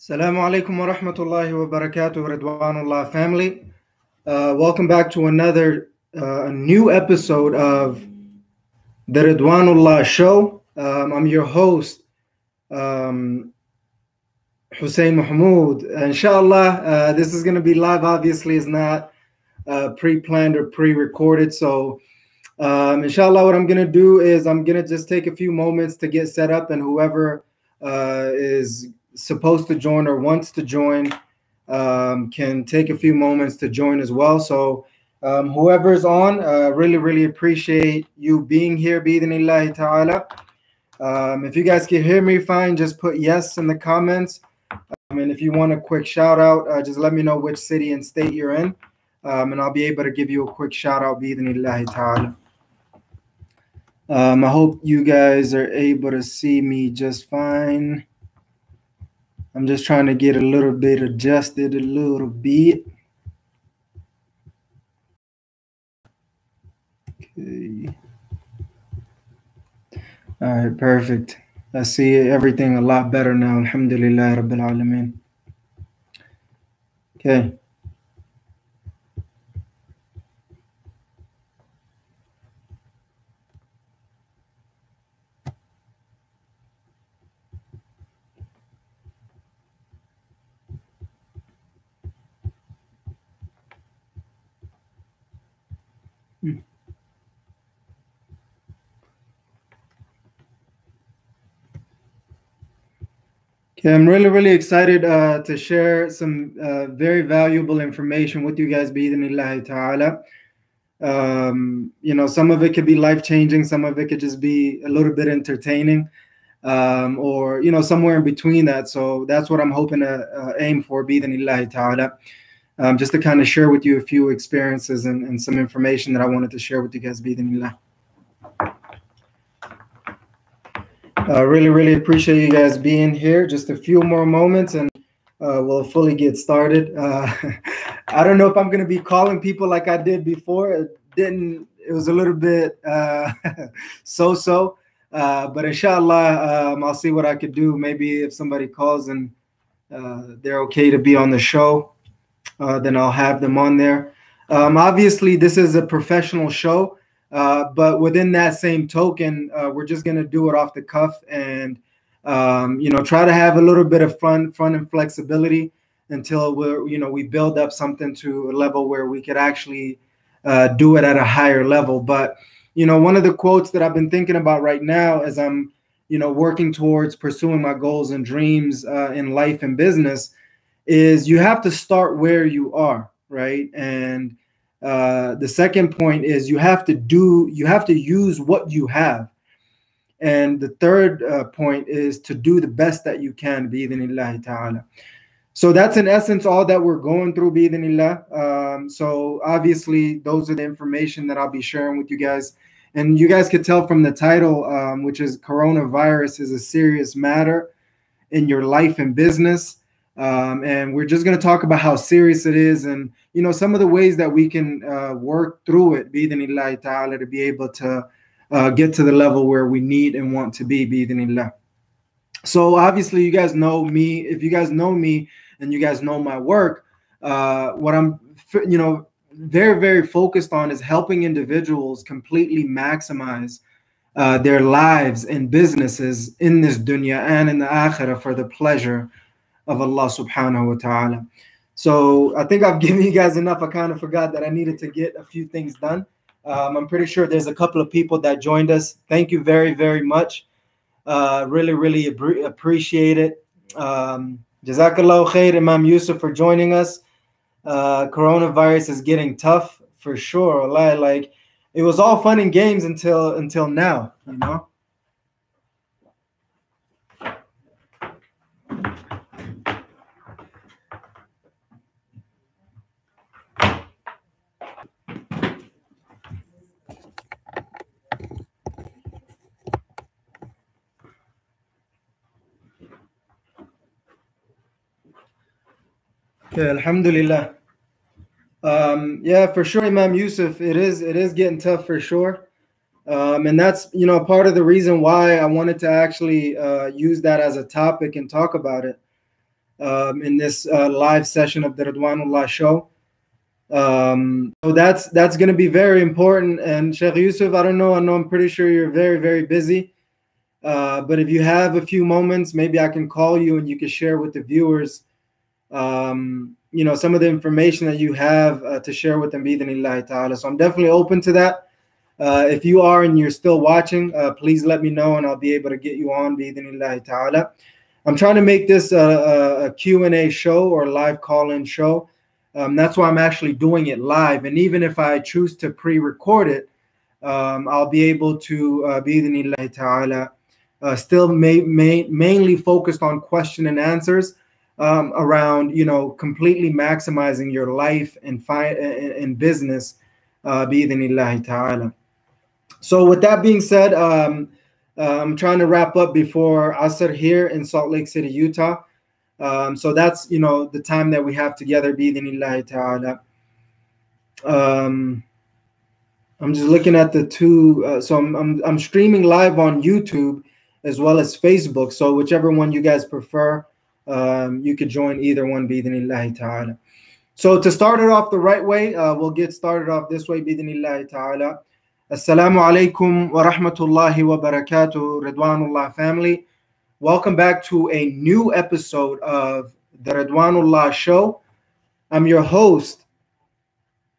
Assalamu alaikum wa rahmatullahi wa barakatuh, Ridwanullah family. Welcome back to another new episode of the Ridwanullah Show. I'm your host, Hussein Mohamud. Inshallah, this is going to be live. Obviously, it's not pre-planned or pre-recorded. So, inshallah, what I'm going to do is I'm going to just take a few moments to get set up, and whoever is supposed to join or wants to join can take a few moments to join as well. So whoever's on, really appreciate you being here, bi'idhnillahi ta'ala. If you guys can hear me fine, just put yes in the comments. And if you want a quick shout out, just let me know which city and state you're in, and I'll be able to give you a quick shout out, bi'idhnillahi ta'ala. I hope you guys are able to see me just fine. I'm just trying to get a little bit adjusted a little bit. Okay. All right, perfect. I see everything a lot better now. Alhamdulillah Rabbil Alameen. Okay. Okay, I'm really excited to share some very valuable information with you guys, bi'idhnillahi ta'ala. Some of it could be life-changing, some of it could just be a little bit entertaining, or somewhere in between that. So that's what I'm hoping to aim for, bi'idhnillahi ta'ala. Just to kind of share with you a few experiences and some information that I wanted to share with you guys, bi'idhnillah. Really appreciate you guys being here. Just a few more moments and we'll fully get started. I don't know if I'm going to be calling people like I did before. It was a little bit so-so, but inshallah, I'll see what I could do. Maybe if somebody calls and they're okay to be on the show, then I'll have them on there. Obviously, this is a professional show. But within that same token, we're just going to do it off the cuff and, try to have a little bit of fun and flexibility until we build up something to a level where we could actually do it at a higher level. But, one of the quotes that I've been thinking about right now as I'm, working towards pursuing my goals and dreams in life and business is you have to start where you are, right? And the second point is you have to use what you have. And the third point is to do the best that you can, bi'idhnillahi ta'ala. So that's in essence all that we're going through, bi'idhnillah. So obviously those are the information that I'll be sharing with you guys. And you guys could tell from the title, which is Coronavirus is a Serious Matter in Your Life and Business. And we're just going to talk about how serious it is and, some of the ways that we can work through it, bi'idhnillahi ta'ala, to be able to get to the level where we need and want to be, bi'idhnillah. So obviously you guys know me. If you guys know me and you guys know my work, what I'm, very focused on is helping individuals completely maximize their lives and businesses in this dunya and in the akhirah for the pleasure of Allah subhanahu wa ta'ala. So I think I've given you guys enough. I kind of forgot that I needed to get a few things done. I'm pretty sure there's a couple of people that joined us. Thank you very much. Really appreciate it. Jazakallahu khair, Imam Yussuf, for joining us. Coronavirus is getting tough for sure. Like it was all fun and games until now, Okay, Alhamdulillah. Yeah, for sure, Imam Yussuf, it is getting tough for sure. And that's, part of the reason why I wanted to actually use that as a topic and talk about it. in this live session of the Ridwanullah Show. So that's going to be very important. And Sheikh Yussuf, I know I'm pretty sure you're very, very busy. But if you have a few moments, maybe I can call you and you can share with the viewers, some of the information that you have to share with them, bi'idhnillahi ta'ala. So I'm definitely open to that. If you are and you're still watching, please let me know and I'll be able to get you on, bi'idhnillahi ta'ala. I'm trying to make this a Q&A show or live call-in show. That's why I'm actually doing it live. And even if I choose to pre-record it, I'll be able to, bi'idhnillahi ta'ala, still mainly focused on question and answers around, completely maximizing your life and business, bi'idhnillahi ta'ala. So with that being said, I'm trying to wrap up before Asr here in Salt Lake City, Utah. So that's, the time that we have together, bi'idhnillahi ta'ala. I'm just looking at the two. So I'm streaming live on YouTube as well as Facebook. So whichever one you guys prefer, you could join either one, bi'idhnillahi ta'ala. So to start it off the right way, we'll get started off this way, bi'idhnillahi ta'ala. Assalamu alaikum wa rahmatullahi wa barakatuh, Ridwanullah family. Welcome back to a new episode of the Ridwanullah Show. I'm your host,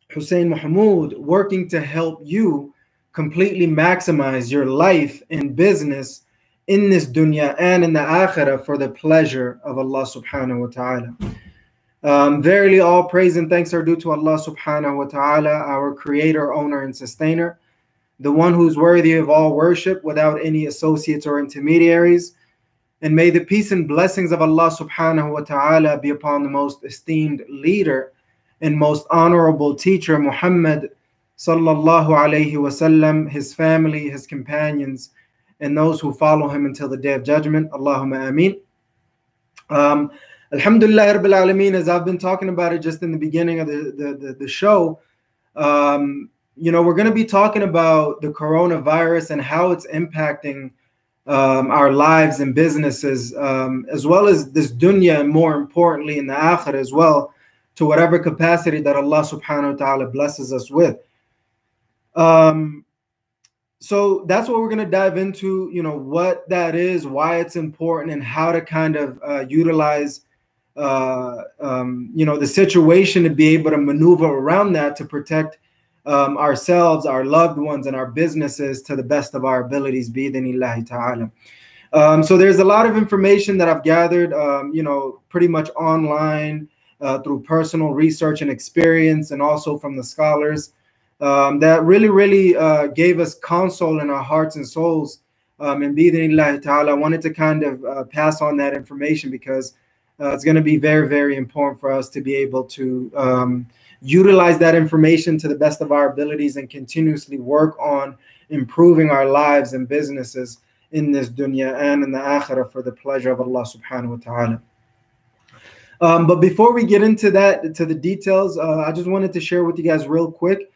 Hussein Mohamud, working to help you completely maximize your life and business in this dunya and in the akhirah for the pleasure of Allah subhanahu wa ta'ala. Verily all praise and thanks are due to Allah subhanahu wa ta'ala, our creator, owner, and sustainer, the one who's worthy of all worship without any associates or intermediaries. And may the peace and blessings of Allah subhanahu wa ta'ala be upon the most esteemed leader and most honorable teacher, Muhammad sallallahu alayhi wasallam, his family, his companions, and those who follow him until the day of judgment. Allahumma ameen. Alhamdulillah Rabbil Alameen, as I've been talking about it just in the beginning of the show, we're going to be talking about the coronavirus and how it's impacting our lives and businesses, as well as this dunya, and more importantly in the akhirah as well, to whatever capacity that Allah subhanahu wa ta'ala blesses us with. So that's what we're going to dive into, what that is, why it's important, and how to kind of utilize the situation to be able to maneuver around that to protect ourselves, our loved ones, and our businesses to the best of our abilities, bi'idhnillahi ta'ala. So there's a lot of information that I've gathered, pretty much online, through personal research and experience, and also from the scholars, that really gave us console in our hearts and souls. And bi'idhnillahi ta'ala, I wanted to kind of pass on that information because it's going to be very, very important for us to be able to utilize that information to the best of our abilities and continuously work on improving our lives and businesses in this dunya and in the akhirah for the pleasure of Allah subhanahu wa ta'ala. But before we get into that, to the details, I just wanted to share with you guys real quick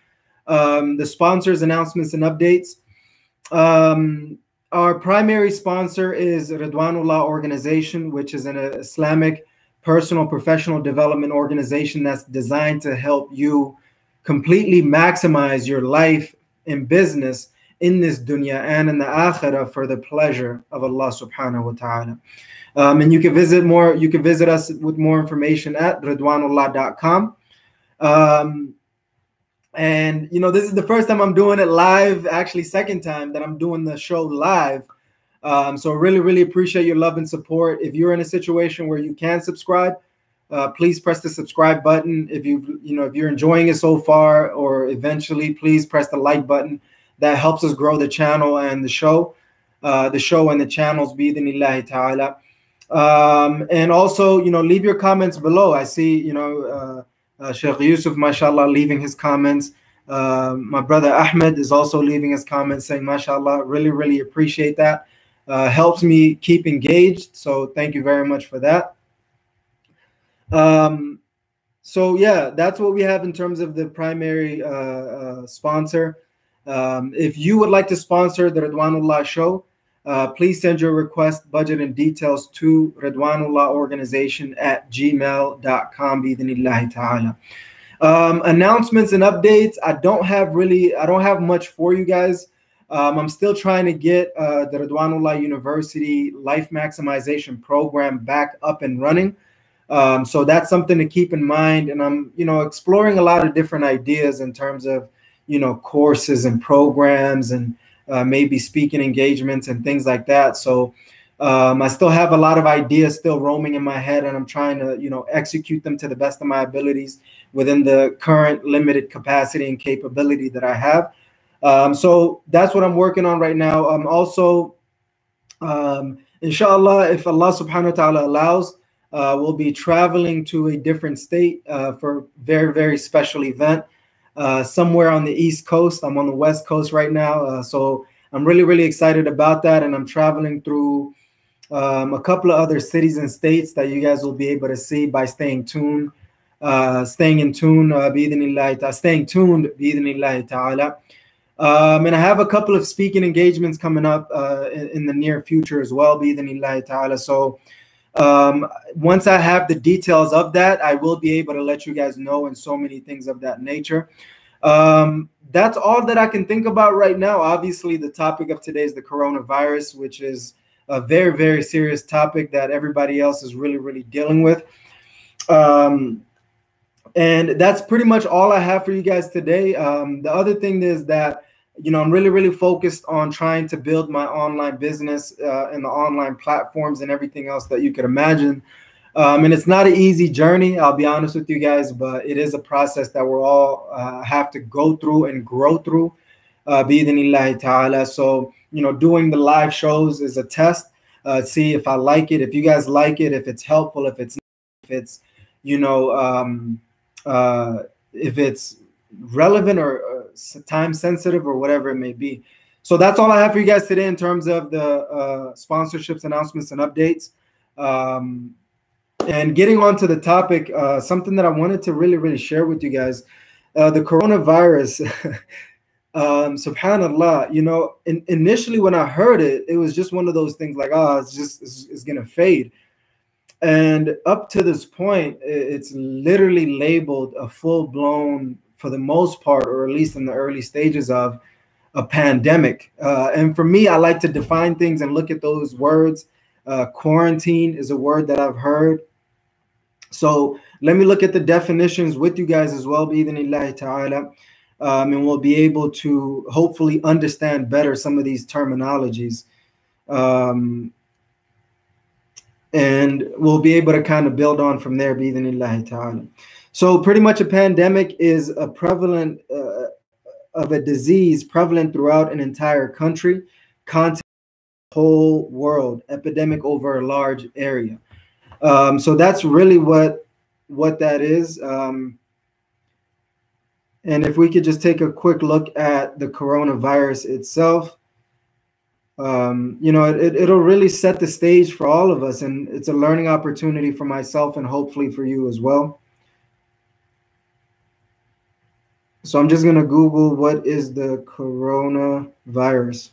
the sponsors, announcements, and updates. Our primary sponsor is Ridwanullah Organization, which is an Islamic personal professional development organization that's designed to help you completely maximize your life and business in this dunya and in the akhirah for the pleasure of Allah subhanahu wa ta'ala. And you can visit us with more information at ridwanullah.com. And this is the first time I'm doing it live, actually second time that I'm doing the show live. So really appreciate your love and support. If you're in a situation where you can subscribe, please press the subscribe button. If you're enjoying it so far, or eventually, please press the like button. That helps us grow the channel and the show and the channels, bi'idhnillahi ta'ala. And also, leave your comments below. I see, Sheikh Yussuf, mashallah, leaving his comments. My brother Ahmed is also leaving his comments saying, mashallah, really appreciate that. Helps me keep engaged. So thank you very much for that. So yeah, that's what we have in terms of the primary sponsor. If you would like to sponsor the Ridwanullah Show, please send your request, budget, and details to ridwanullahorganization@gmail.com bi-idhnillahi ta'ala. Announcements and updates. I don't have much for you guys. I'm still trying to get the Ridwanullah University Life Maximization Program back up and running. So that's something to keep in mind. And I'm, exploring a lot of different ideas in terms of, courses and programs and maybe speaking engagements and things like that. So I still have a lot of ideas still roaming in my head, and I'm trying to, execute them to the best of my abilities within the current limited capacity and capability that I have. So that's what I'm working on right now. I'm also, inshallah, if Allah subhanahu wa ta'ala allows, we'll be traveling to a different state for a very, very special event somewhere on the East Coast. I'm on the West Coast right now. So I'm really, really excited about that. And I'm traveling through a couple of other cities and states that you guys will be able to see by staying tuned. Staying tuned, bi-idhnillahi ta'ala. And I have a couple of speaking engagements coming up in the near future as well, bi-idhnillahi ta'ala. So once I have the details of that, I will be able to let you guys know, and so many things of that nature. That's all that I can think about right now. Obviously, the topic of today is the coronavirus, which is a very, very serious topic that everybody else is really, really dealing with. And that's pretty much all I have for you guys today. The other thing is that, I'm really, really focused on trying to build my online business and the online platforms and everything else that you could imagine. And it's not an easy journey, I'll be honest with you guys, but it is a process that we're all have to go through and grow through, bi-idhnillahi ta'ala. So, doing the live shows is a test. See if I like it, if you guys like it, if it's helpful, if it's if it's relevant or time sensitive or whatever it may be. So that's all I have for you guys today in terms of the sponsorships, announcements, and updates. And getting on to the topic, something that I wanted to really, really share with you guys, the coronavirus. Subhanallah, initially when I heard it, it was just one of those things like, it's gonna fade. And up to this point, it's literally labeled a full-blown, for the most part, or at least in the early stages of a pandemic. And for me, I like to define things and look at those words. Quarantine is a word that I've heard. So let me look at the definitions with you guys as well, bi-idhnillahi ta'ala. And we'll be able to hopefully understand better some of these terminologies. And we'll be able to kind of build on from there, bi-idhnillahi ta'ala. So pretty much a pandemic is a prevalent of a disease prevalent throughout an entire country, continent, whole world, epidemic over a large area. So that's really what that is. And if we could just take a quick look at the coronavirus itself. It'll really set the stage for all of us, and it's a learning opportunity for myself and hopefully for you as well. So I'm just going to Google what is the coronavirus.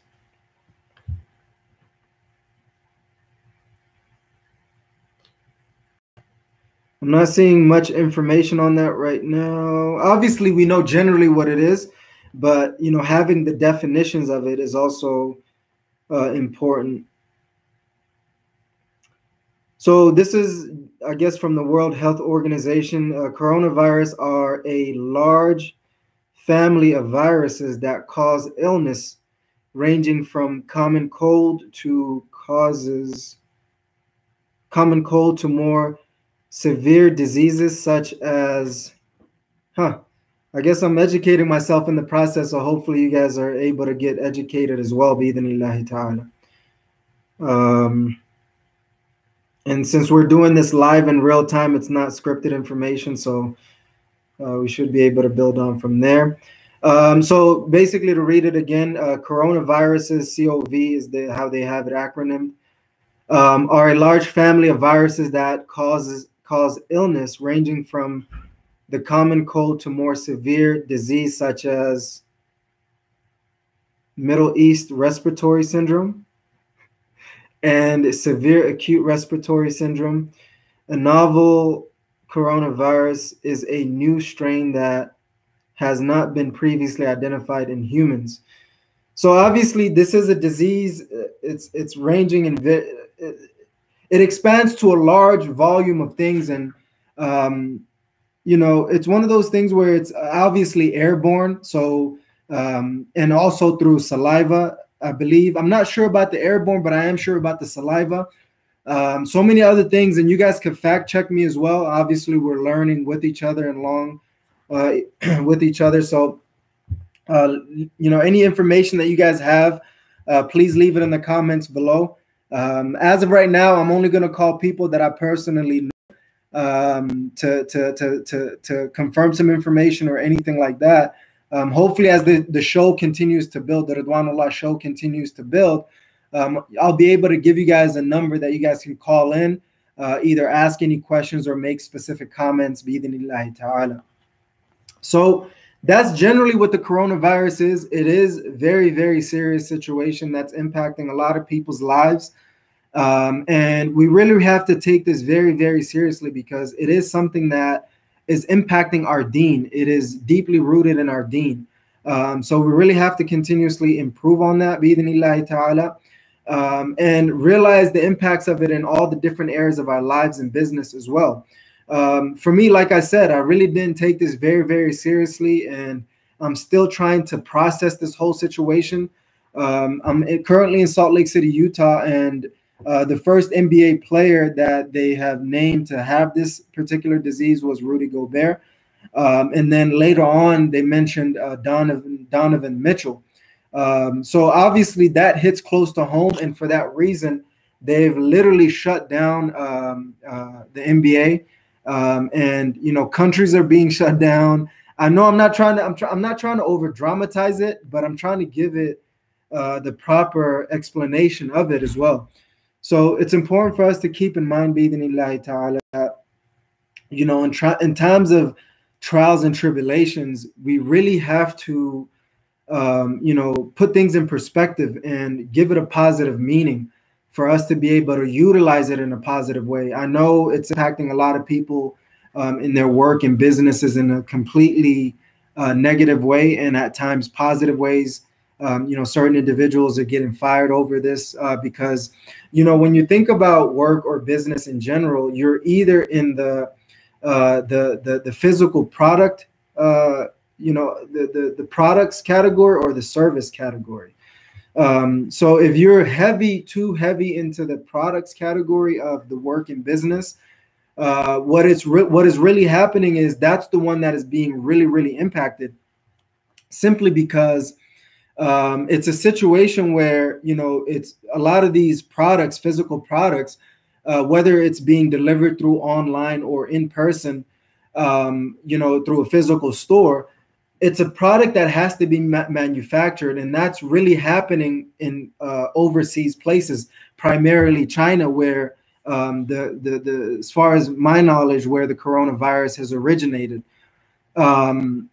I'm not seeing much information on that right now. Obviously, we know generally what it is, but having the definitions of it is also important. So this is, I guess, from the World Health Organization. Coronavirus are a large family of viruses that cause illness, ranging from common cold to more severe diseases such as, I guess I'm educating myself in the process, so hopefully you guys are able to get educated as well, bi-idhnillahi ta'ala. And since we're doing this live in real time, it's not scripted information, so we should be able to build on from there. So basically, to read it again, coronaviruses, COV is how they have it acronymed, are a large family of viruses that cause illness ranging from the common cold to more severe disease such as Middle East respiratory syndrome. and severe acute respiratory syndrome. A novel coronavirus is a new strain that has not been previously identified in humans. So obviously, this is a disease. It's ranging in it expands to a large volume of things, and it's one of those things where it's obviously airborne. So and also through saliva, I believe. I'm not sure about the airborne, but I am sure about the saliva. So many other things, and you guys can fact check me as well. Obviously, we're learning with each other and along with each other. So, any information that you guys have, please leave it in the comments below. As of right now, I'm only going to call people that I personally know to confirm some information or anything like that. Hopefully, as the show continues to build, the Ridwanullah Show continues to build, I'll be able to give you guys a number that you guys can call in, either ask any questions or make specific comments, bi-idhnillahi ta'ala. So that's generally what the coronavirus is. It is a very, very serious situation that's impacting a lot of people's lives. And we really have to take this very, very seriously, because it is something that is impacting our deen. It is deeply rooted in our deen. So we really have to continuously improve on that, bi-idhnillahi ta'ala, and realize the impacts of it in all the different areas of our lives and business as well. For me, like I said, I really didn't take this very, very seriously, and I'm still trying to process this whole situation. I'm currently in Salt Lake City, Utah, and the first NBA player that they have named to have this particular disease was Rudy Gobert. And then later on, they mentioned Donovan Mitchell. So obviously that hits close to home, and for that reason, they've literally shut down the NBA. And countries are being shut down. I know I'm not trying to over dramatize it, but I'm trying to give it the proper explanation of it as well. So it's important for us to keep in mind, bi-idhnillahi ta'ala, that in times of trials and tribulations, we really have to put things in perspective and give it a positive meaning, for us to be able to utilize it in a positive way. I know it's impacting a lot of people in their work and businesses in a completely negative way, and at times positive ways. Certain individuals are getting fired over this because, when you think about work or business in general, you're either in the physical product, the products category or the service category. So if you're too heavy into the products category of the work and business, what is really happening is that's the one that is being really, really impacted, simply because it's a situation where, it's a lot of these products, physical products, whether it's being delivered through online or in person, through a physical store, it's a product that has to be manufactured, and that's really happening in overseas places, primarily China, where as far as my knowledge, where the coronavirus has originated. And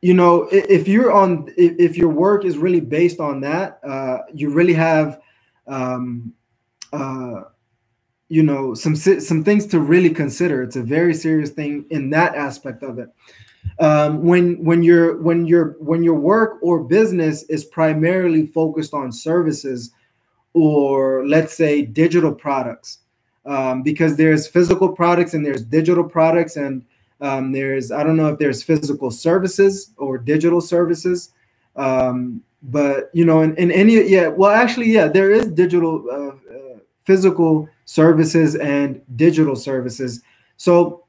if your work is really based on that, you really have some things to really consider. It's a very serious thing in that aspect of it. When your work or business is primarily focused on services, or let's say digital products, because there's physical products and there's digital products, and I don't know if there's physical services or digital services, but in any, there is digital, physical services and digital services. So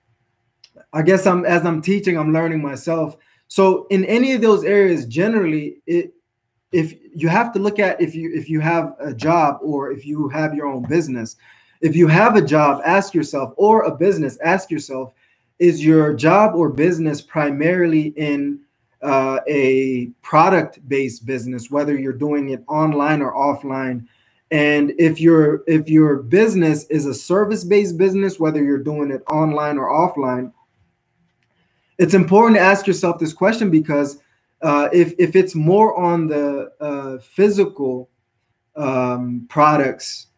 I guess as I'm teaching, I'm learning myself. So in any of those areas, generally, if you have to look at, if you have a job, or if you have your own business, if you have a job, ask yourself, or a business, ask yourself, is your job or business primarily in a product-based business, whether you're doing it online or offline? And if your business is a service-based business, whether you're doing it online or offline, it's important to ask yourself this question, because if it's more on the physical products,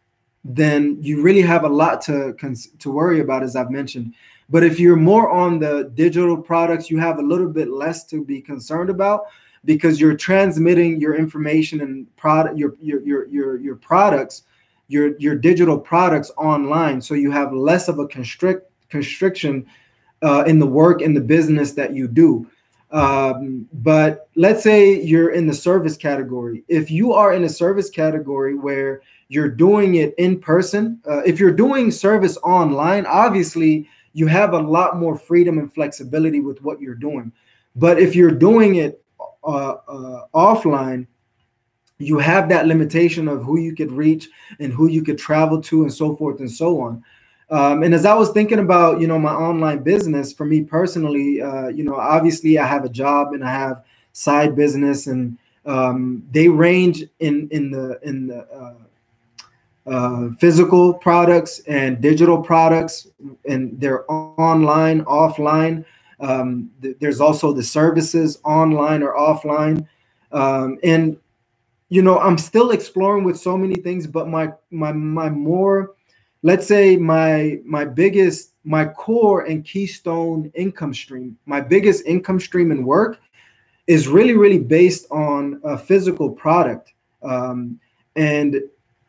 then you really have a lot to worry about, as I've mentioned. But if you're more on the digital products, you have a little bit less to be concerned about, because you're transmitting your information and your products, your digital products online. So you have less of a constriction in the work and the business that you do. But let's say you're in the service category. If you are in a service category where you're doing it in person, if you're doing service online, obviously you have a lot more freedom and flexibility with what you're doing. But if you're doing it offline, you have that limitation of who you could reach and who you could travel to and so forth and so on. And as I was thinking about, my online business, for me personally, obviously I have a job and I have side business, and they range in the physical products and digital products, and they're online, offline. There's also the services online or offline. And, I'm still exploring with so many things, but my more, let's say my core and keystone income stream, my biggest income stream in work is really, really based on a physical product. And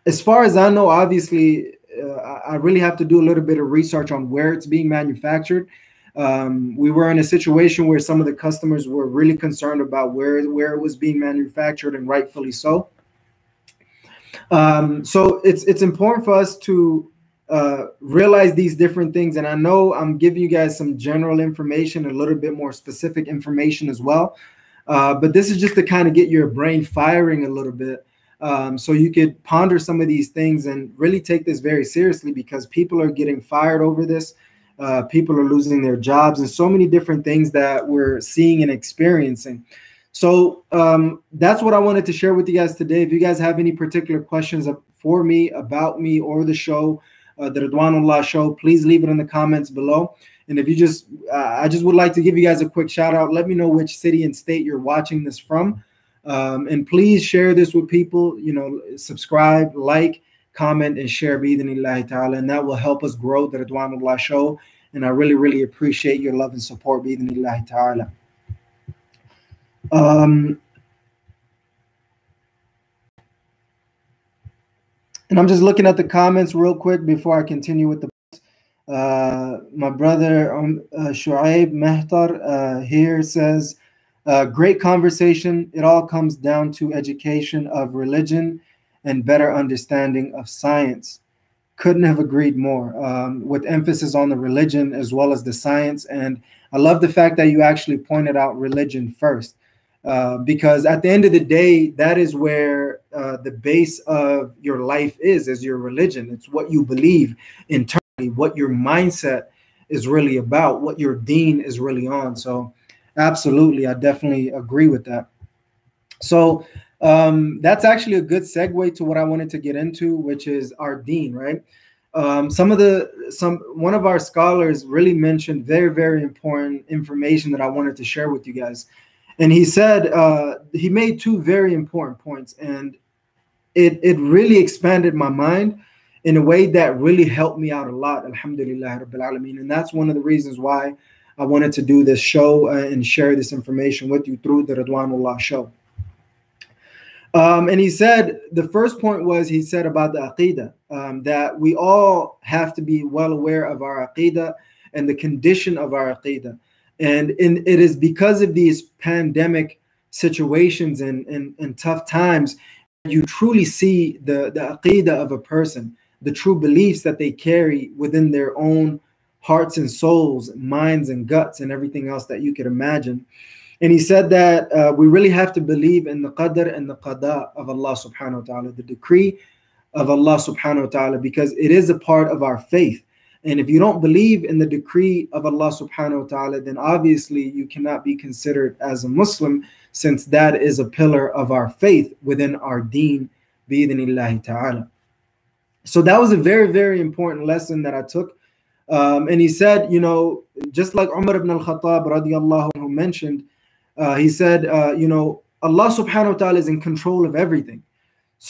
as far as I know, obviously, I really have to do a little bit of research on where it's being manufactured. We were in a situation where some of the customers were really concerned about where it was being manufactured, and rightfully so. So it's important for us to realize these different things. And I know I'm giving you guys some general information, a little bit more specific information as well. But this is just to kind of get your brain firing a little bit, so you could ponder some of these things and really take this very seriously, because people are getting fired over this. People are losing their jobs, and so many different things that we're seeing and experiencing. So that's what I wanted to share with you guys today. If you guys have any particular questions for me, about me, or the show, the Ridwanullah Show, please leave it in the comments below. And if you I just would like to give you guys a quick shout out. Let me know which city and state you're watching this from. And please share this with people, subscribe, like, comment, and share bi'idhnillahi ta'ala, and that will help us grow the Ridwanullah Show. And I really, really appreciate your love and support bi'idhnillahi ta'ala. And I'm just looking at the comments real quick before I continue with the my brother Shu'aib Mehtar here says, great conversation. It all comes down to education of religion and better understanding of science. Couldn't have agreed more, with emphasis on the religion as well as the science. And I love the fact that you actually pointed out religion first, because at the end of the day, that is where the base of your life is your religion. It's what you believe internally, what your mindset is really about, what your deen is really on. So absolutely, I definitely agree with that. So that's actually a good segue to what I wanted to get into, which is our deen, right? One of our scholars really mentioned very, very important information that I wanted to share with you guys. And he said, he made two very important points, and it really expanded my mind in a way that really helped me out a lot. Alhamdulillah Rabbil Alameen. And that's one of the reasons why I wanted to do this show and share this information with you through the Ridwanullah Show. And he said, the first point was, he said about the aqidah, that we all have to be well aware of our aqidah and the condition of our aqidah. And it is because of these pandemic situations and tough times, you truly see the aqidah of a person, the true beliefs that they carry within their own hearts and souls, minds and guts, and everything else that you could imagine. And he said that we really have to believe in the qadr and the qada of Allah subhanahu wa ta'ala, the decree of Allah subhanahu wa ta'ala, because it is a part of our faith. And if you don't believe in the decree of Allah subhanahu wa ta'ala, then obviously you cannot be considered as a Muslim, since that is a pillar of our faith within our deen, bi'idhnillahi ta'ala. So that was a very, very important lesson that I took. And he said, just like Umar ibn al-Khattab radiallahu anhu mentioned, he said, Allah subhanahu wa ta'ala is in control of everything.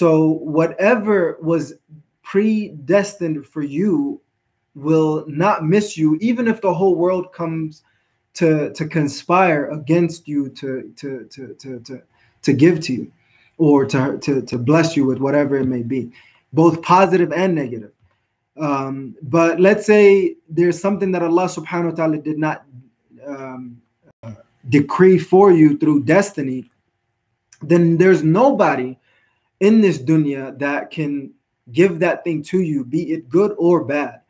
So whatever was predestined for you will not miss you, even if the whole world comes to conspire against you to give to you, or to bless you with whatever it may be, both positive and negative. But let's say there's something that Allah subhanahu wa ta'ala did not decree for you through destiny, then there's nobody in this dunya that can give that thing to you, be it good or bad.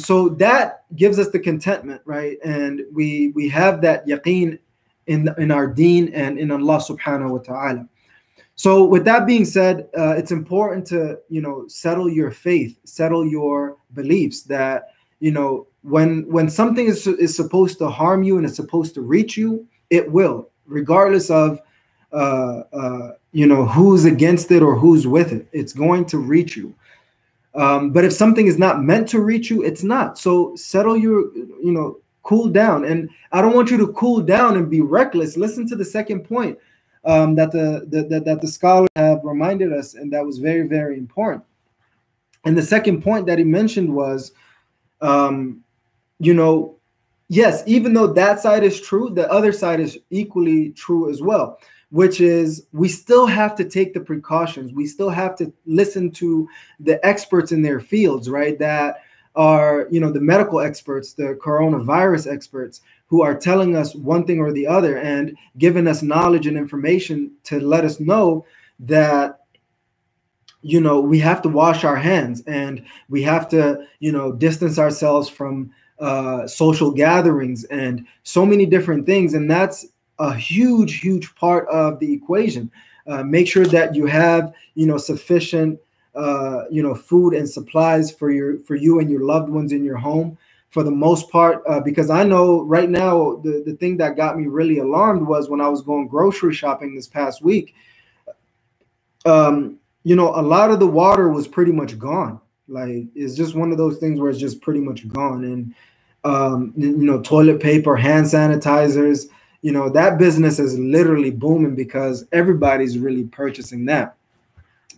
So that gives us the contentment, right? And we have that yaqeen in our deen and in Allah subhanahu wa ta'ala. So with that being said, it's important to, settle your faith, settle your beliefs that, when something is supposed to harm you and it's supposed to reach you, it will, regardless of, who's against it or who's with it. It's going to reach you. But if something is not meant to reach you, it's not. So settle your, cool down. And I don't want you to cool down and be reckless. Listen to the second point that the scholars have reminded us, and that was very, very important. And the second point that he mentioned was, yes, even though that side is true, the other side is equally true as well, which is we still have to take the precautions. We still have to listen to the experts in their fields, right? That are, the medical experts, the coronavirus experts, who are telling us one thing or the other and giving us knowledge and information to let us know that, we have to wash our hands and we have to, distance ourselves from social gatherings and so many different things. And that's a huge, huge part of the equation. Make sure that you have, sufficient, food and supplies for you and your loved ones in your home, for the most part, because I know right now the thing that got me really alarmed was when I was going grocery shopping this past week. A lot of the water was pretty much gone. Like, it's just one of those things where it's just pretty much gone. And toilet paper, hand sanitizers, that business is literally booming because everybody's really purchasing that.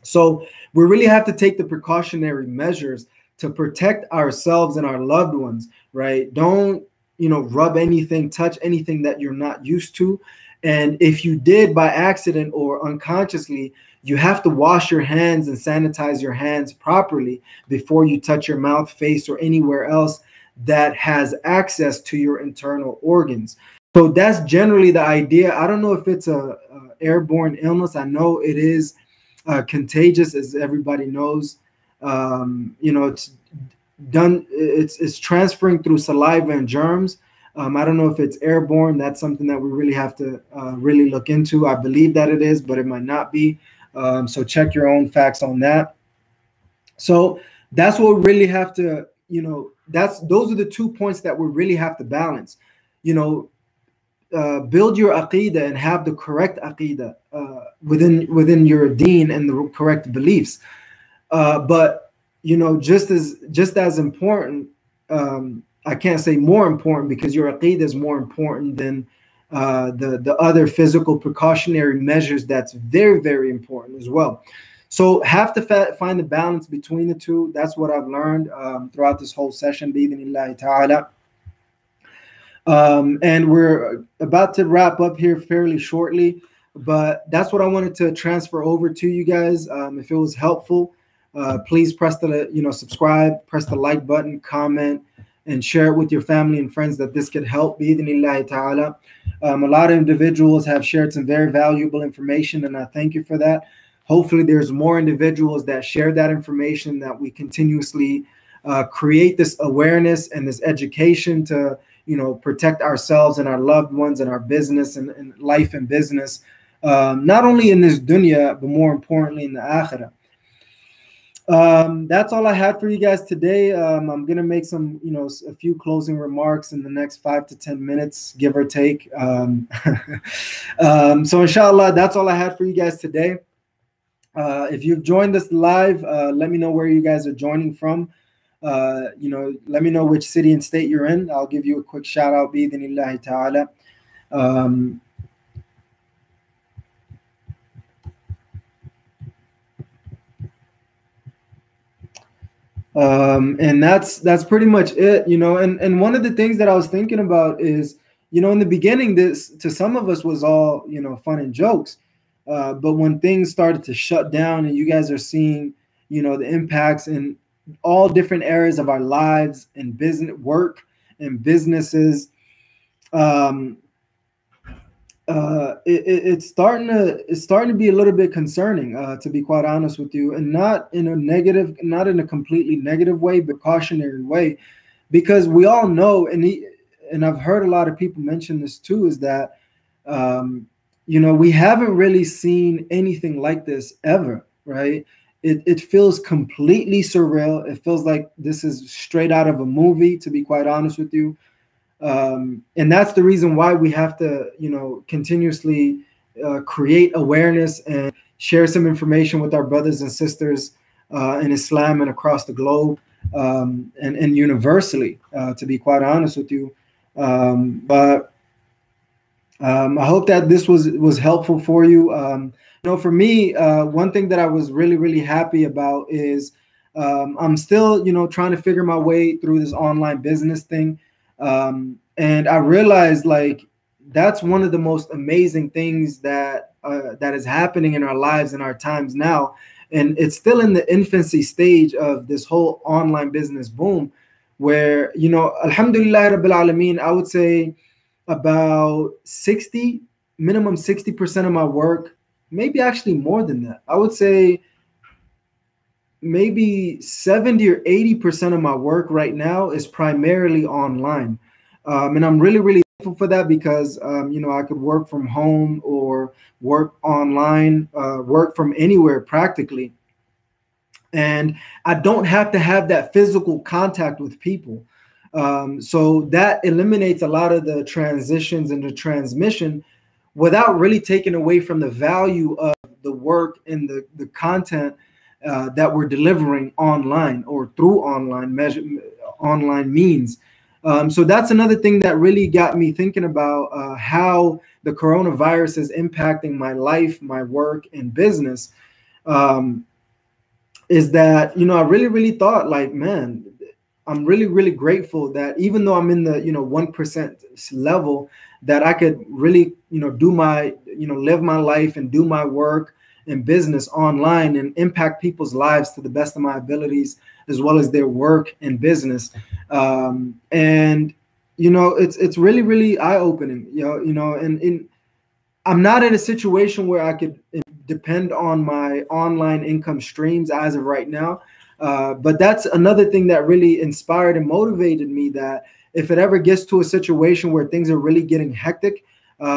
So we really have to take the precautionary measures to protect ourselves and our loved ones, right? Don't, rub anything, touch anything that you're not used to. And if you did by accident or unconsciously, you have to wash your hands and sanitize your hands properly before you touch your mouth, face, or anywhere else that has access to your internal organs. So that's generally the idea. I don't know if it's a airborne illness. I know it is contagious, as everybody knows. It's done. It's transferring through saliva and germs. I don't know if it's airborne. That's something that we really have to really look into. I believe that it is, but it might not be. So check your own facts on that. So that's what we really have to, those are the 2 points that we really have to balance. Build your aqidah and have the correct aqidah within your deen and the correct beliefs. But just as important, I can't say more important, because your aqidah is more important than the other physical precautionary measures. That's very, very important as well. So have to find the balance between the two. That's what I've learned throughout this whole session, bi-idhnillahi ta'ala. And we're about to wrap up here fairly shortly, but that's what I wanted to transfer over to you guys. If it was helpful, please press the subscribe, press the like button, comment, and share it with your family and friends that this could help, bi-idhnillahi ta'ala. A lot of individuals have shared some very valuable information, and I thank you for that. Hopefully there's more individuals that share that information, that we continuously create this awareness and this education to protect ourselves and our loved ones and our business and life and business, not only in this dunya, but more importantly in the akhirah. That's all I had for you guys today. I'm going to make some, a few closing remarks in the next 5 to 10 minutes, give or take. So inshallah, that's all I had for you guys today. If you've joined us live, let me know where you guys are joining from. Let me know which city and state you're in. I'll give you a quick shout out, bi-idhnillahi ta'ala. And that's pretty much it, you know. And one of the things that I was thinking about is, you know, in the beginning, this to some of us was all, you know, fun and jokes. But when things started to shut down and you guys are seeing, you know, the impacts in all different areas of our lives and business, work and businesses, it's starting to be a little bit concerning, to be quite honest with you, and not in a completely negative way, but cautionary way, because we all know, and I've heard a lot of people mention this too, is that you know, we haven't really seen anything like this ever, right? It feels completely surreal. It feels like this is straight out of a movie, to be quite honest with you. And that's the reason why we have to, you know, continuously create awareness and share some information with our brothers and sisters in Islam and across the globe, and universally, to be quite honest with you. But I hope that this was helpful for you. You know, for me, one thing that I was really, really happy about is I'm still, you know, trying to figure my way through this online business thing. And I realized, like, that's one of the most amazing things that is happening in our lives in our times now. And it's still in the infancy stage of this whole online business boom, where, you know, Alhamdulillah Rabbil Alameen, I would say about 60% of my work, maybe actually more than that. I would say maybe 70 or 80% of my work right now is primarily online. And I'm really, really thankful for that, because, you know, I could work from home or work online, work from anywhere practically. And I don't have to have that physical contact with people. So that eliminates a lot of the transitions and the transmission without really taking away from the value of the work and the content that we're delivering online or through online means. So that's another thing that really got me thinking about how the coronavirus is impacting my life, my work, and business. Is that, you know, I really, really thought, like, man, I'm really, really grateful that even though I'm in the, you know, 1% level, that I could really, you know, live my life and do my work and business online and impact people's lives to the best of my abilities, as well as their work and business. And, you know, it's really, really eye-opening, you know, and I'm not in a situation where I could depend on my online income streams as of right now. But that's another thing that really inspired and motivated me, that if it ever gets to a situation where things are really getting hectic,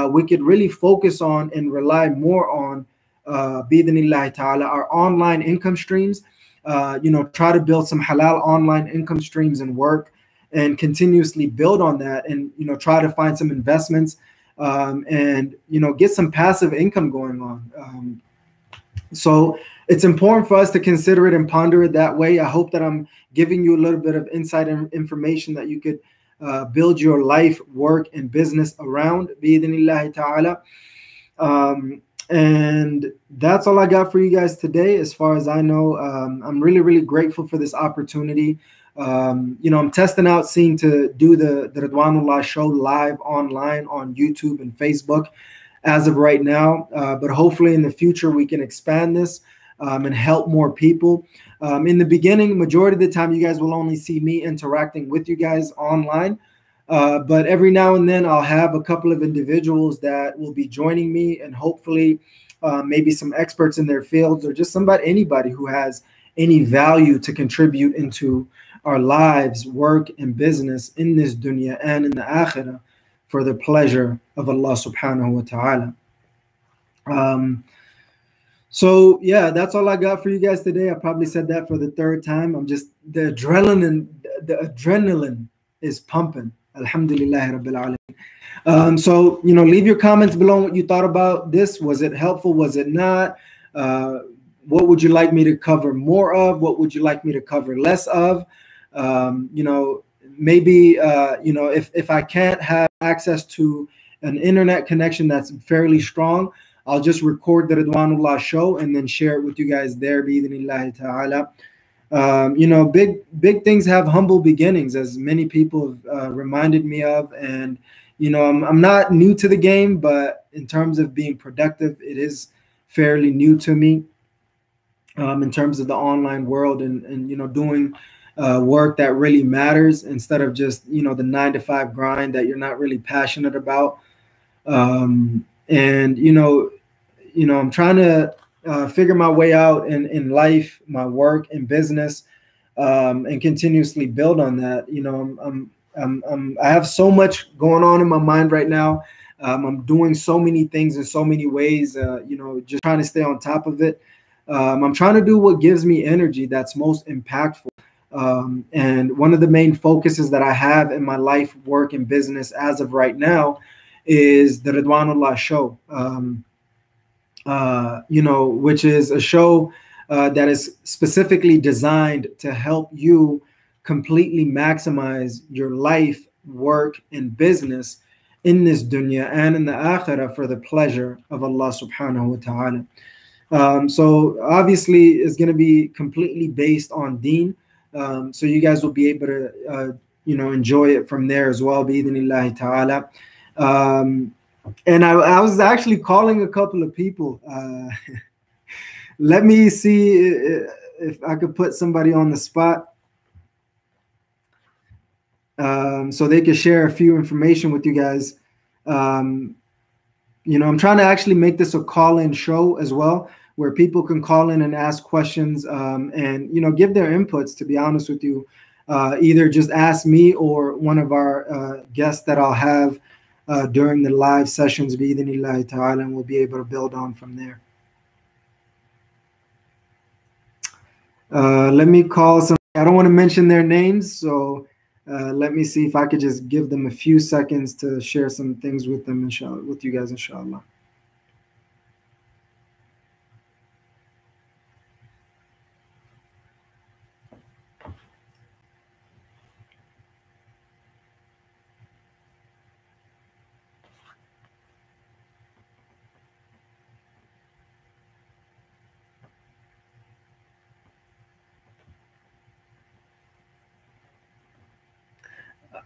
we could really focus on and rely more on, bi'idhnillahi ta'ala, our online income streams. You know, try to build some halal online income streams and work, and continuously build on that, and, you know, try to find some investments, and, you know, get some passive income going on. So it's important for us to consider it and ponder it that way. I hope that I'm giving you a little bit of insight and information that you could build your life, work, and business around, bi'idhnillahi ta'ala. And that's all I got for you guys today. As far as I know, I'm really, really grateful for this opportunity. You know, I'm testing out seeing to do the Ridwanullah Show live online on YouTube and Facebook as of right now. But hopefully in the future, we can expand this and help more people. In the beginning, majority of the time, you guys will only see me interacting with you guys online. But every now and then I'll have a couple of individuals that will be joining me, and hopefully maybe some experts in their fields, or just anybody who has any value to contribute into our lives, work, and business in this dunya and in the akhirah, for the pleasure of Allah subhanahu wa ta'ala. So yeah, that's all I got for you guys today. I probably said that for the third time. The adrenaline is pumping. Alhamdulillah Rabbil Alameen. So, you know, leave your comments below what you thought about this. Was it helpful? Was it not? What would you like me to cover more of? What would you like me to cover less of? You know, maybe, you know, if I can't have access to an internet connection that's fairly strong, I'll just record the Ridwanullah Show and then share it with you guys there, bi'idhnillahi ta'ala. You know, big things have humble beginnings, as many people have reminded me of. And you know, I'm not new to the game, but in terms of being productive, it is fairly new to me. In terms of the online world, and you know, doing work that really matters instead of just, you know, the 9 to 5 grind that you're not really passionate about. And I'm trying to figure my way out in life, my work and business, and continuously build on that. You know, I have so much going on in my mind right now. I'm doing so many things in so many ways. You know, just trying to stay on top of it. I'm trying to do what gives me energy, that's most impactful. And one of the main focuses that I have in my life, work, and business as of right now is the Ridwanullah Show, you know, which is a show that is specifically designed to help you completely maximize your life, work, and business in this dunya and in the akhirah for the pleasure of Allah subhanahu wa ta'ala. So obviously it's going to be completely based on deen. So you guys will be able to, you know, enjoy it from there as well, bi-idhnillahi ta'ala. And I was actually calling a couple of people. Let me see if I could put somebody on the spot, so they could share a few information with you guys. You know, I'm trying to actually make this a call-in show as well, where people can call in and ask questions, and, you know, give their inputs, to be honest with you. Either just ask me or one of our guests that I'll have during the live sessions, bi-idhnillahi ta'ala, and we'll be able to build on from there. Let me call some. I don't want to mention their names, so let me see if I could just give them a few seconds to share some things with them, inshallah, with you guys, inshallah.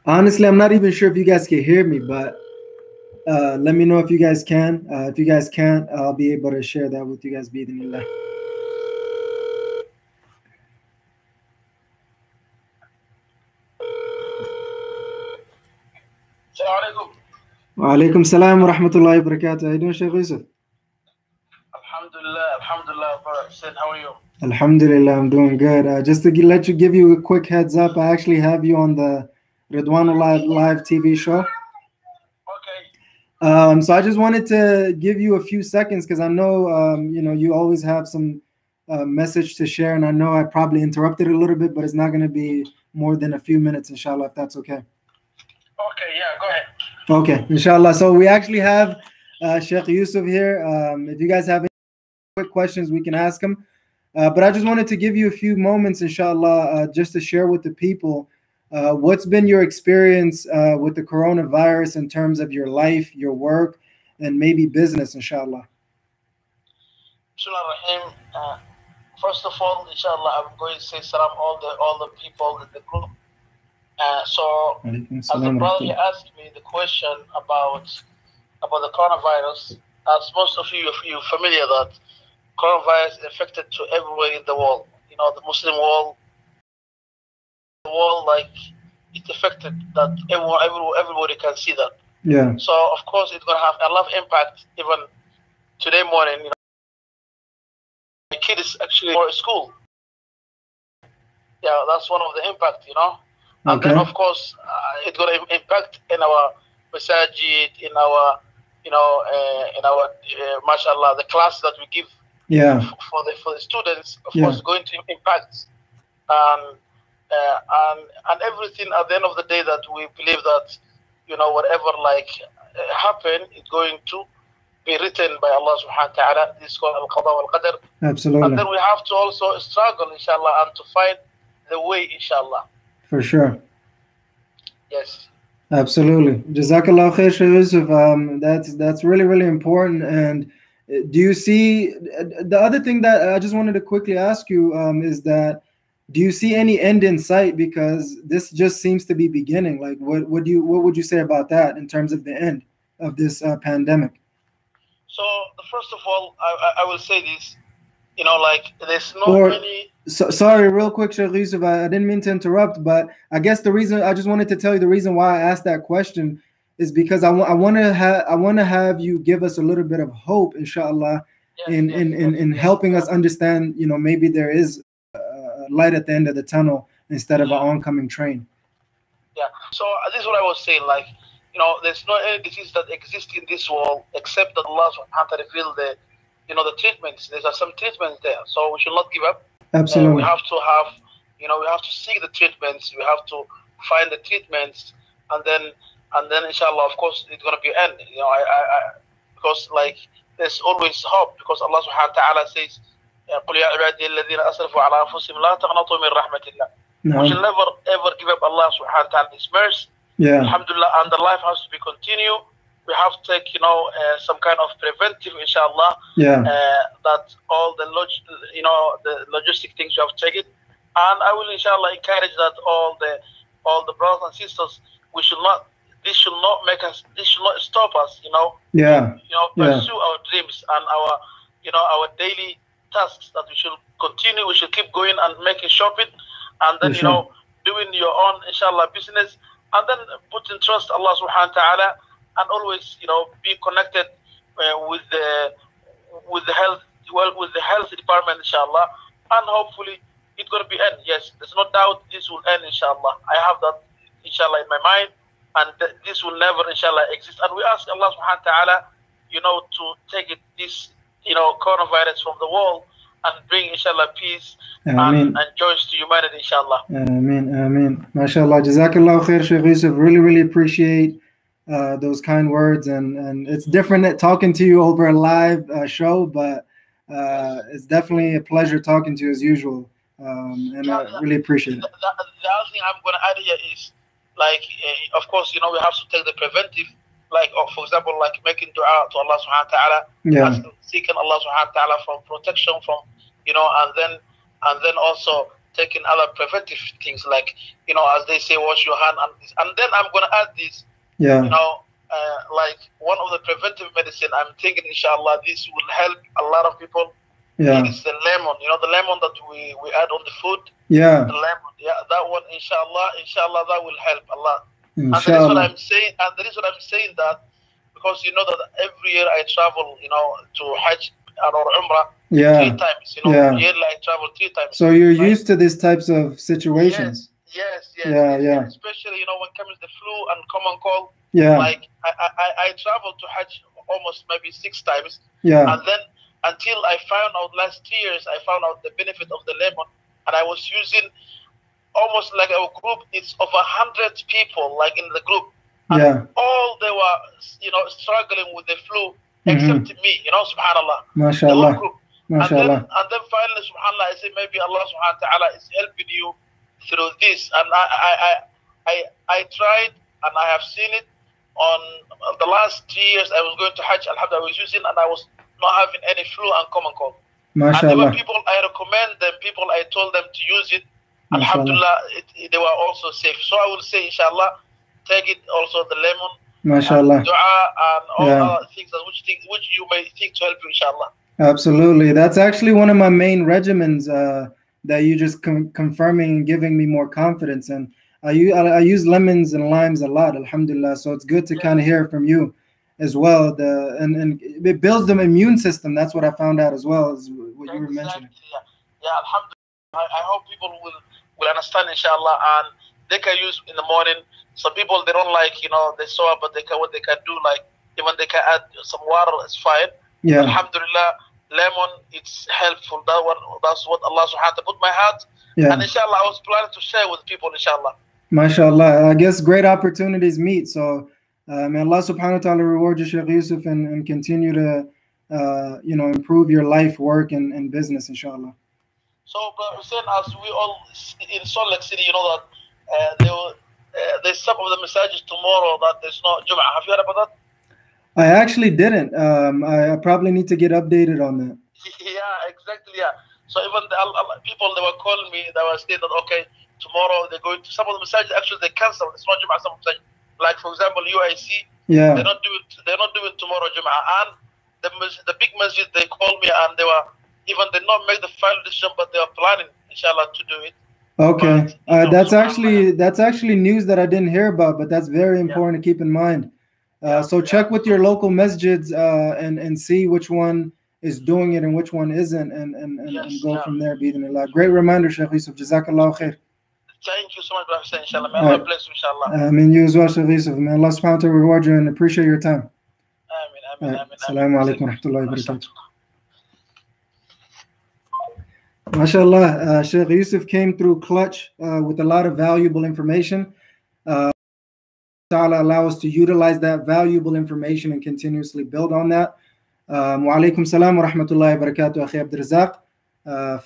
Honestly, I'm not even sure if you guys can hear me, but let me know if you guys can. If you guys can't, I'll be able to share that with you guys, bi-idhnillah. Wa alaikum salam wa rahmatullahi wa barakatuh. How you doing, Sheikh Yussuf? Alhamdulillah, Alhamdulillah, brother Hussein, how are you? Alhamdulillah, I'm doing good. Just to give you a quick heads up, I actually have you on the Ridwanullah live TV show. Okay. So I just wanted to give you a few seconds because I know, you know, you always have some message to share, and I know I probably interrupted a little bit, but it's not going to be more than a few minutes, inshallah, if that's okay. Okay, yeah, go ahead. Okay, inshallah. So we actually have Sheikh Yussuf here. If you guys have any quick questions, we can ask him. But I just wanted to give you a few moments, inshallah, just to share with the people what's been your experience with the coronavirus in terms of your life, your work, and maybe business, inshallah. Bismillahir Rahim. First of all, inshallah, I'm going to say salam all the people in the group. So as the brother asked me the question about the coronavirus, as most of you are familiar that coronavirus affected to everywhere in the world. You know, the Muslim world, the world, like, it affected that everybody can see that. Yeah. So of course it's gonna have a lot of impact. Even today morning, you know, my kid is actually for school. Yeah, that's one of the impact, you know. And Okay. then of course it's gonna impact in our masajid, in our, you know, in our mashallah, the class that we give. Yeah. For the students, of Yeah. course, going to impact and everything. At the end of the day, that we believe that, you know, whatever like happen is going to be written by Allah subhanahu wa ta'ala. This is called al-qada wal-qadr. Absolutely. And then we have to also struggle, inshallah, and to find the way, inshallah. For sure. Yes. Absolutely. Jazakallah khair, Shaykh Yussuf. That's really, really important. And do you see the other thing that I just wanted to quickly ask you is that do you see any end in sight? Because this just seems to be beginning. Like, what would you say about that in terms of the end of this pandemic? So, first of all, I will say this. You know, like there's not many. Sorry, real quick, Sheikh Yussuf, I didn't mean to interrupt, but I guess the reason I just wanted to tell you the reason why I asked that question is because I want to have you give us a little bit of hope, inshallah, in helping us understand. You know, maybe there is light at the end of the tunnel instead of an oncoming train. Yeah. So this is what I was saying. Like, you know, there's no any disease that exists in this world except that Allah subhanahu wa ta'ala revealed the treatments. There are some treatments there, so we should not give up. Absolutely. We have to have, we have to seek the treatments. We have to find the treatments, and then inshallah, of course, it's gonna be end. You know, because like there's always hope, because Allah subhanahu wa ta'ala says, قُلْ يَا عِبَادِيَ الَّذِينَ أَسْرَفُوا عَلَى أَنفُسِهِمْ لَا تَقْنَطُوا مِنْ رَحْمَةِ اللَّهِ. We should never ever give up Allah subhanahu wa ta'ala's mercy. Yeah. Alhamdulillah, and the life has to be continued. We have to take, some kind of preventive, inshallah. Yeah. That all the logistic things we have to take it, and I will, inshallah, encourage that all the brothers and sisters, this should not stop us, Yeah. pursue our dreams and our daily tasks, that we should continue. We should keep going and making shopping, and then doing your own, inshallah, business, and then put in trust Allah subhanahu wa ta'ala, and always be connected with the health department, inshallah, and hopefully it's going to be end. Yes, there's no doubt this will end, inshallah. I have that, inshallah, in my mind, and this will never, inshallah, exist. And we ask Allah subhanahu wa ta'ala, to take this coronavirus from the world and bring, inshallah, peace and joy to humanity, inshallah. Ameen. MashaAllah. Jazakallah khair, Shaykh Yussuf. Really, really appreciate those kind words, and it's different talking to you over a live show, but it's definitely a pleasure talking to you as usual, and I really appreciate it. The other thing I'm going to add here is, like, of course, we have to take the preventive, like, for example, like making dua to Allah subhanahu wa ta'ala, seeking Allah subhanahu wa ta'ala from protection from, and then also taking other preventive things, like, as they say, wash your hand, and then I'm going to add this. Yeah. Like one of the preventive medicine, I'm thinking, inshallah, this will help a lot of people. Yeah. It's the lemon, the lemon that we add on the food. Yeah. The lemon, that one, inshallah, that will help a lot. Inshallah. And that is what I'm saying. And that is what I'm saying, that because that every year I travel, to Hajj or Umrah 3 times. Yearly I travel 3 times. So you're used to these types of situations. Yes. Yeah. Especially, when comes the flu and common cold. Yeah. Like I traveled to Hajj almost maybe 6 times. Yeah. And then until I found out last 3 years, I found out the benefit of the lemon, and I was using almost like our group. It's over 100 people, like in the group. And all they were, struggling with the flu, except me. Subhanallah. MashaAllah. The whole group. MashaAllah. And then finally, subhanallah, I say maybe Allah subhanahu wa ta'ala is helping you through this, and I tried, and I have seen it on the last 3 years. I was going to Hajj, alhamdulillah, I was using, and I was not having any flu and common cold. MashaAllah. And there were people, I recommend them, people I told them to use it, alhamdulillah, they were also safe. So I will say, inshallah, take it also, the lemon, MashaAllah, dua, and all other things which you may think to help you, inshallah. Absolutely. That's actually one of my main regimens that you just confirming and giving me more confidence. And I use lemons and limes a lot, alhamdulillah. So it's good to kind of hear from you as well. And it builds the immune system. That's what I found out as well, as what you were mentioning. Yeah, alhamdulillah. I hope people will understand, inshallah, and they can use in the morning. Some people, they don't like, the soda, but what they can do, like, even they can add some water, it's fine. Yeah. Alhamdulillah, lemon, it's helpful. That's what Allah subhanahu wa ta'ala put my heart. Yeah. And inshallah, I was planning to share with people, inshallah. MashaAllah. I guess great opportunities meet. So may Allah subhanahu wa ta'ala reward you, Shaykh Yussuf, and continue to improve your life, work, and business, inshallah. So, Brother Hussein, as we all in Salt Lake City, that there's some of the messages tomorrow that there's no Jum'ah. Have you heard about that? I actually didn't. I probably need to get updated on that. Yeah, exactly. Yeah. So even the people, they were calling me, they were saying that, okay, tomorrow they're going to, some of the masajid, actually they cancel. It's not Jum'ah, some masajid. Like, for example, UIC, they're not doing tomorrow Jum'ah. And the big masjid, they called me and they did not make the final decision, but they are planning, inshallah, to do it. Okay, that's actually news that I didn't hear about, but that's very important to keep in mind. So check with your local masjids and see which one is doing it and which one isn't, and go from there. Bi-idhnillah. Great reminder, Sheikh Yussuf. Jazakallah khair. Thank you so much, Brother Hussein. Inshallah, may Allah bless you, inshallah. Ameen. You as well, Sheikh Yussuf. May Allah subhanahu wa ta'ala reward you and appreciate your time. Ameen. Assalamu alaikum wa rahmatullahi wa barakatuh. MashaAllah, Sheikh Yussuf came through clutch with a lot of valuable information. Ta'ala allow us to utilize that valuable information and continuously build on that. Wa alaikum salam wa rahmatullahi wa barakatuh, Akhi Abdul Razak. I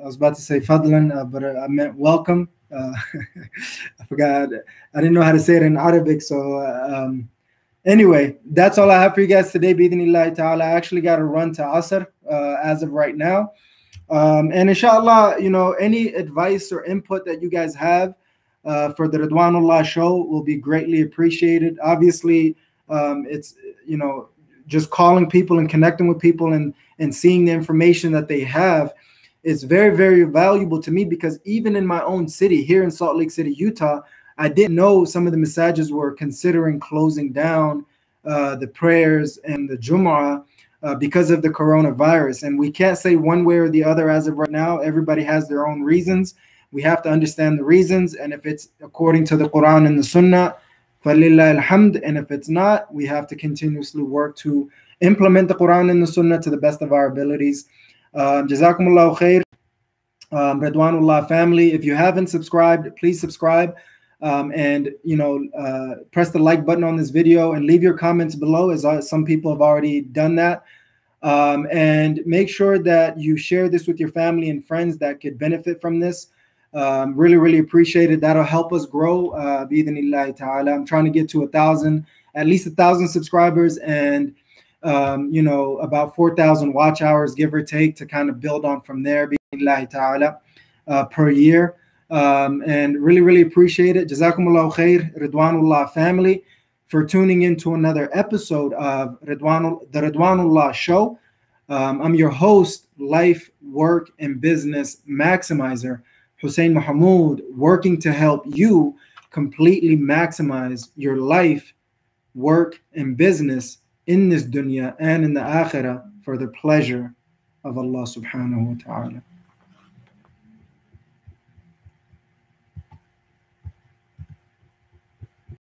was about to say fadlan, but I meant welcome. I forgot. I didn't know how to say it in Arabic. So anyway, that's all I have for you guys today. Bi-idhnillah ta'ala. I actually got to run to Asr as of right now. And inshallah, any advice or input that you guys have for the Ridwanullah Show will be greatly appreciated. Obviously, it's, just calling people and connecting with people and seeing the information that they have is very, very valuable to me, because even in my own city here in Salt Lake City, Utah, I didn't know some of the masajid were considering closing down the prayers and the Jumu'ah because of the coronavirus. And we can't say one way or the other as of right now. Everybody has their own reasons. We have to understand the reasons, and if it's according to the Quran and the Sunnah, فَلِلَّهِ الْحَمْدِ, and if it's not, we have to continuously work to implement the Quran and the Sunnah to the best of our abilities. Jazakumullahu khair, Ridwanullah family. If you haven't subscribed, please subscribe, and press the like button on this video and leave your comments below, as some people have already done that. And make sure that you share this with your family and friends that could benefit from this. Really, really appreciate it. That'll help us grow. Bi-idhnillah ta'ala. I'm trying to get to at least 1,000 subscribers, and about 4,000 watch hours, give or take, to kind of build on from there. Bi-idhnillah ta'ala per year. And really, really appreciate it. Jazakumullahu khair, Ridwanullah family, for tuning in to another episode of the Ridwanullah Show. I'm your host, life, work, and business maximizer, Hussein Mohamud, working to help you completely maximize your life, work, and business in this dunya and in the akhirah for the pleasure of Allah subhanahu wa ta'ala.